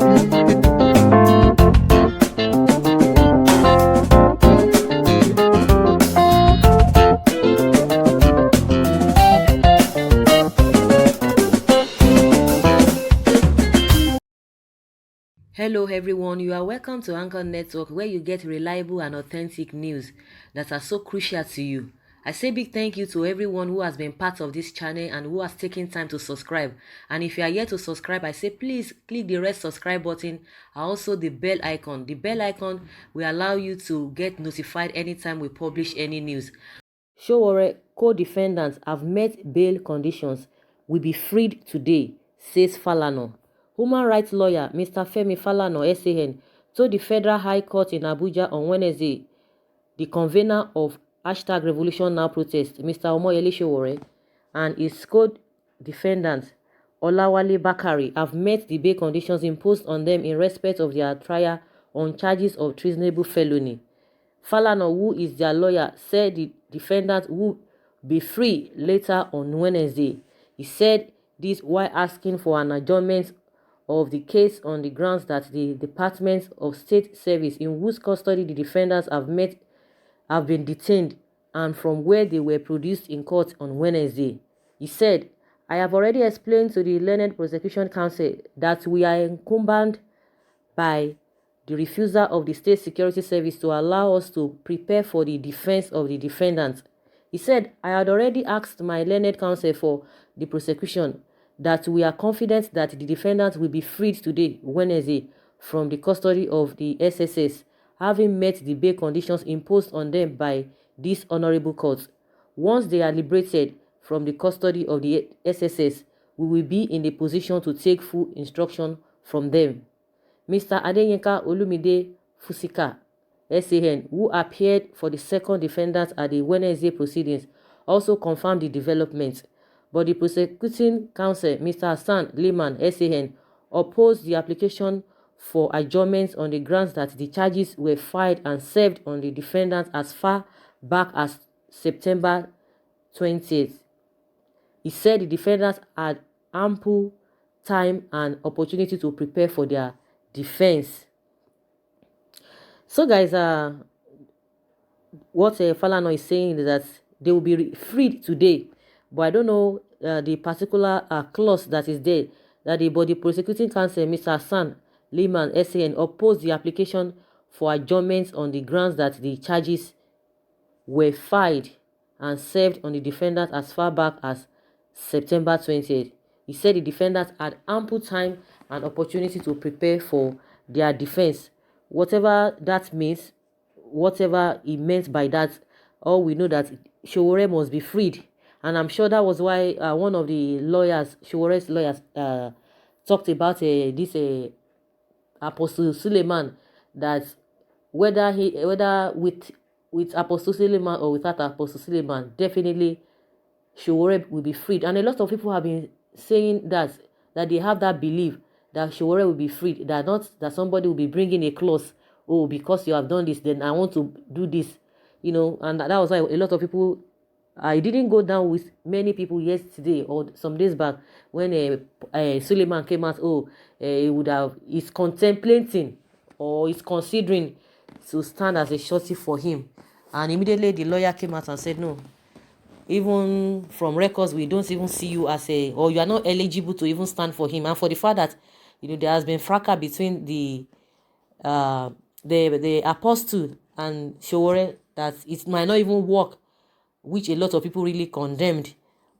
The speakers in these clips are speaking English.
Hello everyone, you are welcome to Anchor Network where you get reliable and authentic news that are so crucial to you. I say big thank you to everyone who has been part of this channel and who has taken time to subscribe. And if you are yet to subscribe, I say please click the red subscribe button and also the bell icon. The bell icon will allow you to get notified anytime we publish any news. Sowore co-defendants have met bail conditions, will be freed today, says Falana. Human rights lawyer Mr. Femi Falana SAN told the Federal High Court in Abuja on Wednesday the convener of #Revolution Now protest, Mr. Omoyele Sowore, and his co-defendant Olawale Bakari have met the bail conditions imposed on them in respect of their trial on charges of treasonable felony. Falana, who is their lawyer, said the defendant will be free later on Wednesday. He said this while asking for an adjournment of the case on the grounds that the Department of State Service, in whose custody the defendants have been detained, and from where they were produced in court on Wednesday. He said, I have already explained to the Learned Prosecution Council that we are encumbered by the refusal of the State Security Service to allow us to prepare for the defense of the defendants. He said, I had already asked my learned counsel for the prosecution that we are confident that the defendants will be freed today, Wednesday, from the custody of the SSS, having met the bail conditions imposed on them by this honorable court. Once they are liberated from the custody of the SSS, we will be in a position to take full instruction from them. Mr. Adeyinka Olumide Fusika, SAN, who appeared for the second defendant at the Wednesday proceedings, also confirmed the development. But the prosecuting counsel, Mr. Hassan Liman, SAN, opposed the application for adjournment on the grounds that the charges were filed and served on the defendants as far back as September 20th. He said the defendants had ample time and opportunity to prepare for their defense. So guys, what Falana is saying is that they will be freed today, but I don't know the particular clause that is there, that the body prosecuting counsel, Mr. Hassan Liman, SAN, opposed the application for adjournment on the grounds that the charges were filed and served on the defendant as far back as September 20th. He said the defendants had ample time and opportunity to prepare for their defense. Whatever that means, whatever he meant by that, all we know that Sowore must be freed. And I'm sure that was why one of the lawyers, Showore's lawyers, talked about this Apostle Suleiman, that whether with Apostle Suleiman or without Apostle Suleiman, definitely Sowore will be freed. And a lot of people have been saying that they have that belief that Sowore will be freed, that not that somebody will be bringing a clause, oh, because you have done this, then I want to do this, and that was why a lot of people, I didn't go down with many people yesterday or some days back when Suleiman came out, he's contemplating or he's considering to stand as a surety for him. And immediately the lawyer came out and said, no, even from records, we don't even see you as or you are not eligible to even stand for him. And for the fact that, there has been fracas between the apostle and Sowore, that it might not even work, which a lot of people really condemned.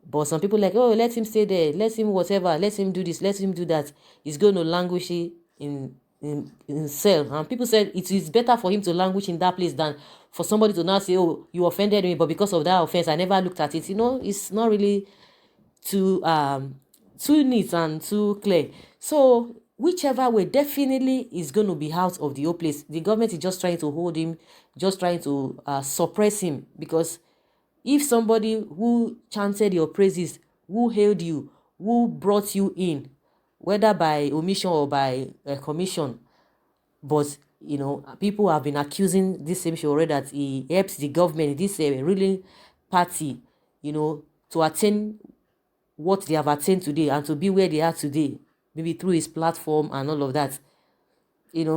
But some people like, oh, let him stay there, let him whatever, let him do this, let him do that. He's going to languish in cell. And people said it is better for him to languish in that place than for somebody to now say, oh, you offended me, but because of that offense, I never looked at it. It's not really too neat and too clear. So whichever way, definitely is going to be out of the whole place. The government is just trying to hold him, just trying to suppress him, because if somebody who chanted your praises, who hailed you, who brought you in, whether by omission or by commission, but people have been accusing this same Sowore that he helps the government, this ruling party, to attain what they have attained today and to be where they are today, maybe through his platform and all of that.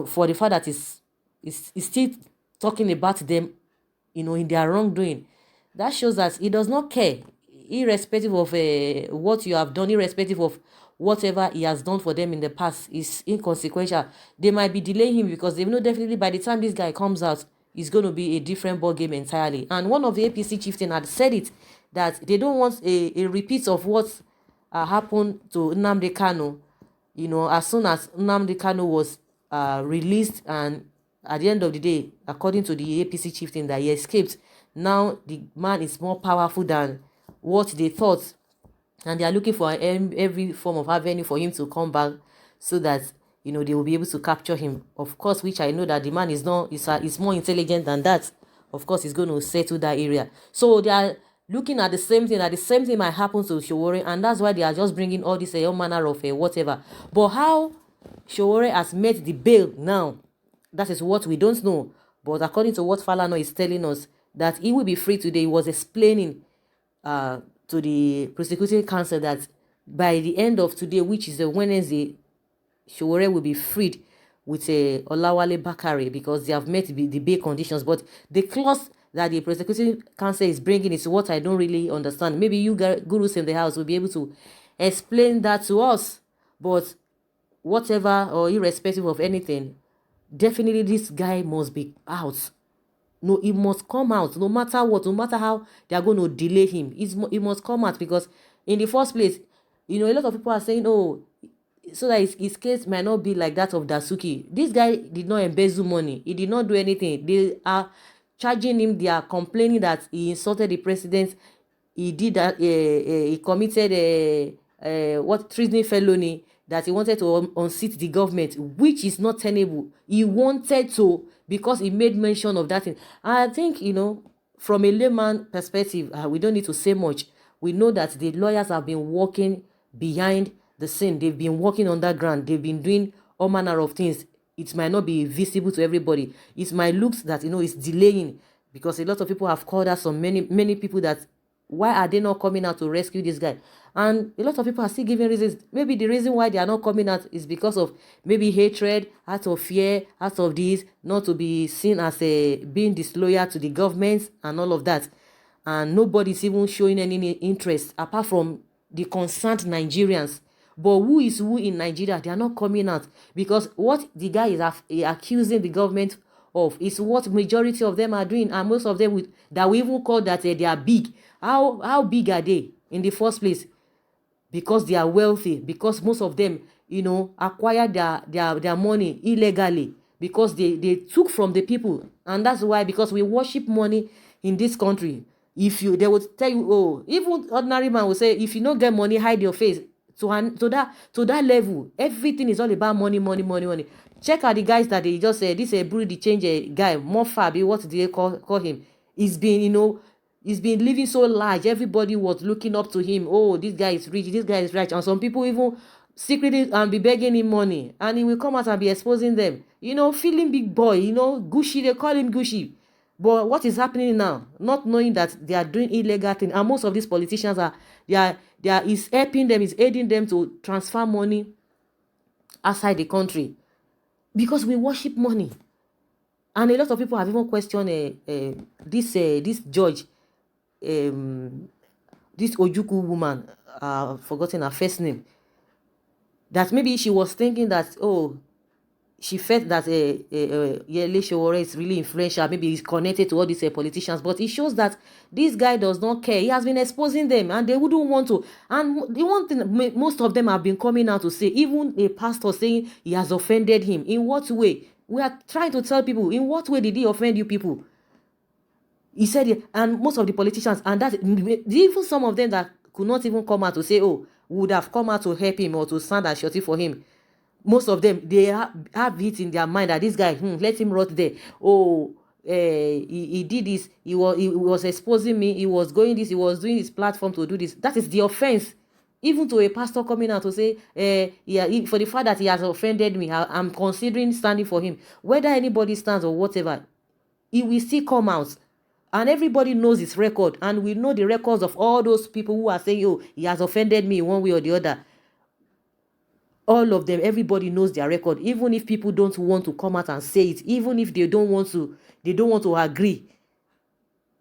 for the fact that is still talking about them, in their wrongdoing. That shows that he does not care, irrespective of what you have done, irrespective of whatever he has done for them in the past is inconsequential. They might be delaying him because they know definitely by the time this guy comes out, it's going to be a different ball game entirely. And one of the APC chieftain had said it, that they don't want a repeat of what happened to Nnamdi Kanu. As soon as Nnamdi Kanu was released, and at the end of the day, according to the APC chieftain, that he escaped, now the man is more powerful than what they thought, and they are looking for every form of avenue for him to come back, so that they will be able to capture him. Of course, which I know that the man is more intelligent than that. Of course, he's going to settle that area. So they are looking at the same thing, that the same thing might happen to Sowore, and that's why they are just bringing all this all manner of whatever. But how Sowore has met the bail now, that is what we don't know. But according to what Falana is telling us, that he will be free today. He was explaining to the prosecuting counsel that by the end of today, which is a Wednesday, Sowore will be freed with a Olawale Bakare, because they have met the bail conditions. But the clause that the prosecuting counsel is bringing is what I don't really understand. Maybe you gurus in the house will be able to explain that to us. But whatever, or irrespective of anything, definitely this guy must be out. No, he must come out, no matter what, no matter how they are going to delay him. He must come out, because in the first place, a lot of people are saying, oh, so that his case might not be like that of Dasuki. This guy did not embezzle money. He did not do anything. They are charging him. They are complaining that he insulted the president. He did that. He committed treason felony, that he wanted to unseat the government, which is not tenable. He wanted to, because he made mention of that thing. I think, from a layman perspective, we don't need to say much. We know that the lawyers have been working behind the scene. They've been working underground. They've been doing all manner of things. It might not be visible to everybody. It might look that, it's delaying, because a lot of people have called us on many people that, why are they not coming out to rescue this guy? And a lot of people are still giving reasons. Maybe the reason why they are not coming out is because of maybe hatred, out of fear, out of this, not to be seen as being disloyal to the government and all of that. And nobody's even showing any interest apart from the concerned Nigerians. But who is who in Nigeria? They are not coming out, because what the guy is accusing the government of is what majority of them are doing, and most of them that we even call that they are big. How big are they in the first place? Because they are wealthy, because most of them, acquired their money illegally, because they took from the people. And that's why, because we worship money in this country. They would tell you, oh, even ordinary man will say, if you don't get money, hide your face. To that level, everything is all about money. Check out the guys that they just said, this a Bureau change guy, more Fabi, what do they call him? He's been living so large. Everybody was looking up to him. Oh, this guy is rich, this guy is rich. And some people even secretly be begging him money. And he will come out and be exposing them. Feeling big boy, Gucci, they call him Gucci. But what is happening now? Not knowing that they are doing illegal things. And most of these politicians is helping them, is aiding them to transfer money outside the country. Because we worship money. And a lot of people have even questioned this judge, this Ojuku woman, forgotten her first name, that maybe she was thinking that, oh, she felt that Yele Sowore is really influential, maybe he's connected to all these politicians, but it shows that this guy does not care. He has been exposing them, and they wouldn't want to. And the one thing most of them have been coming out to say, even a pastor saying he has offended him. In what way? We are trying to tell people, in what way did he offend you people? He said, and most of the politicians, and that even some of them that could not even come out to say, oh, would have come out to help him or to stand and shorty for him. Most of them, they have it in their mind that this guy, let him rot there. Oh, he did this. He was exposing me. He was going this. He was doing his platform to do this. That is the offense. Even to a pastor coming out to say, for the fact that he has offended me, I'm considering standing for him. Whether anybody stands or whatever, he will still come out. And everybody knows his record. And we know the records of all those people who are saying, oh, he has offended me one way or the other. All of them, everybody knows their record. Even if people don't want to come out and say it, even if they don't want to agree,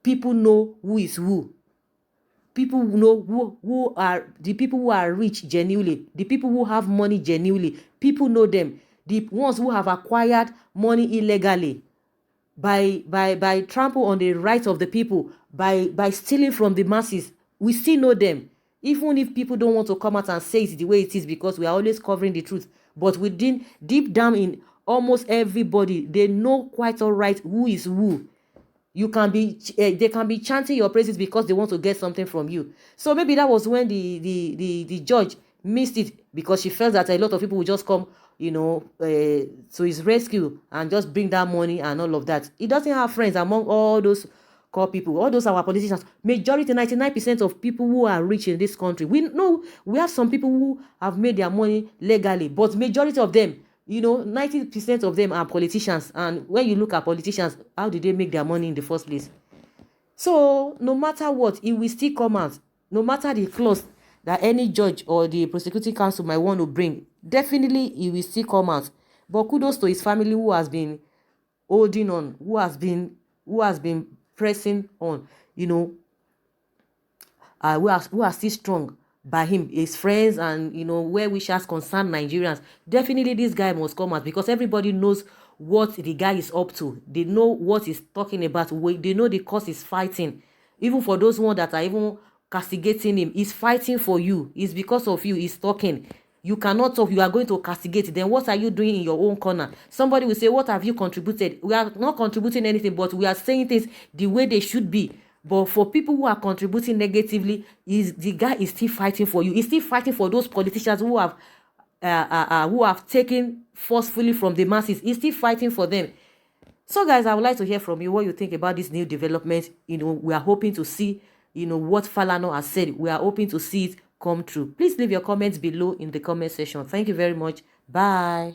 people know who is who. People know who are the people who are rich genuinely, the people who have money genuinely. People know them. The ones who have acquired money illegally, by trample on the rights of the people, by stealing from the masses, we still know them. Even if people don't want to come out and say it the way it is, because we are always covering the truth, but within, deep down in almost everybody, they know quite all right who is who. You can be they can be chanting your praises because they want to get something from you. So maybe that was when the judge missed it, because she felt that a lot of people would just come, to his rescue and just bring that money and all of that. He doesn't have friends among all those core people, all those our politicians. Majority, 99% of people who are rich in this country, we know we have some people who have made their money legally, but majority of them, 90% of them are politicians. And when you look at politicians, how did they make their money in the first place? So no matter what, it will still come out. No matter the clause that any judge or the prosecuting counsel might want to bring, definitely it will still come out. But kudos to his family, who has been holding on, who has been pressing on, who are still strong by him, his friends, and well wishers concerned Nigerians. Definitely this guy must come out, because everybody knows what the guy is up to. They know what he's talking about. They know the cause he's fighting. Even for those ones that are even castigating him, he's fighting for you. It's because of you he's talking. You cannot talk, you are going to castigate. Then what are you doing in your own corner? Somebody will say, what have you contributed? We are not contributing anything, but we are saying things the way they should be. But for people who are contributing negatively, the guy is still fighting for you. He's still fighting for those politicians who have taken forcefully from the masses. He's still fighting for them. So guys, I would like to hear from you what you think about this new development. We are hoping to see, what Falana has said. We are hoping to see it come true. Please leave your comments below in the comment section. Thank you very much. Bye.